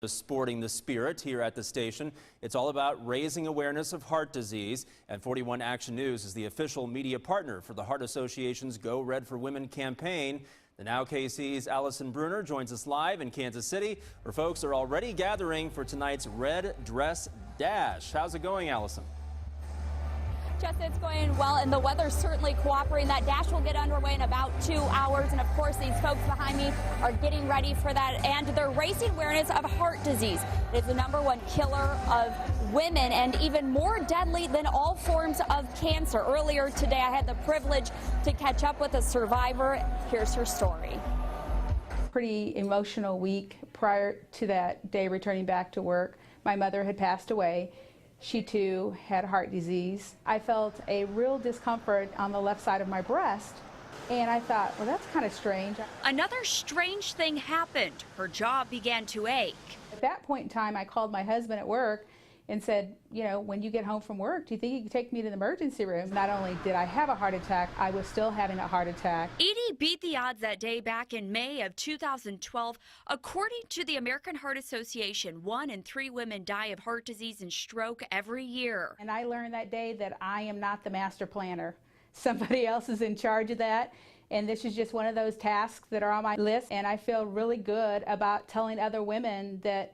Sporting the spirit here at the station. It's all about raising awareness of heart disease, and 41 Action News is the official media partner for the Heart Association's Go Red for Women campaign. The Now KC's Allison Bruner joins us live in Kansas City, where folks are already gathering for tonight's Red Dress Dash. How's it going, Allison? Justin, it's going well, and the weather's certainly cooperating. That dash will get underway in about 2 hours, and of course these folks behind me are getting ready for that, and they're raising awareness of heart disease. It is the #1 killer of women and even more deadly than all forms of cancer. Earlier today I had the privilege to catch up with a survivor. Here's her story. Pretty emotional week prior to that day returning back to work. My mother had passed away. She too had heart disease. I felt a real discomfort on the left side of my breast, and I thought, well, that's kind of strange. Another strange thing happened. Her jaw began to ache. At that point in time, I called my husband at work and said, you know, when you get home from work, do you think you can take me to the emergency room? Not only did I have a heart attack, I was still having a heart attack. Edie beat the odds that day back in May of 2012. According to the American Heart Association, 1 in 3 women die of heart disease and stroke every year. And I learned that day that I am not the master planner. Somebody else is in charge of that. And this is just one of those tasks that are on my list. And I feel really good about telling other women that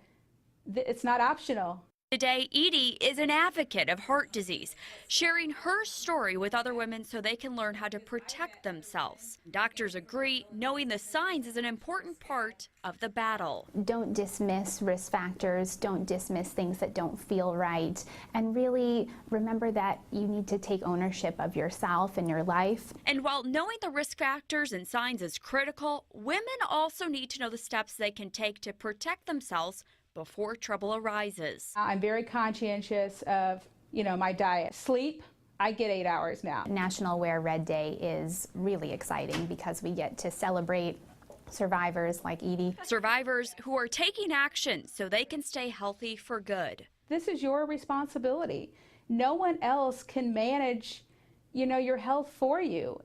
it's not optional. Today, Edie is an advocate of heart disease, sharing her story with other women so they can learn how to protect themselves. Doctors agree knowing the signs is an important part of the battle. Don't dismiss risk factors, don't dismiss things that don't feel right, and really remember that you need to take ownership of yourself and your life. And while knowing the risk factors and signs is critical, women also need to know the steps they can take to protect themselves before trouble arises. I'm very conscientious of, my diet. Sleep, I get 8 hours now. National Wear Red Day is really exciting because we get to celebrate survivors like Edie. Survivors who are taking action so they can stay healthy for good. This is your responsibility. No one else can manage, your health for you.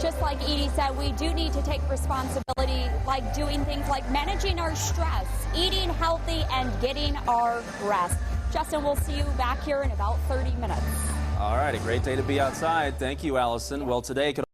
Just like Edie said, we do need to take responsibility, like doing things like managing our stress, eating healthy, and getting our rest. Justin, we'll see you back here in about 30 minutes. All right, a great day to be outside. Thank you, Allison. Well, today could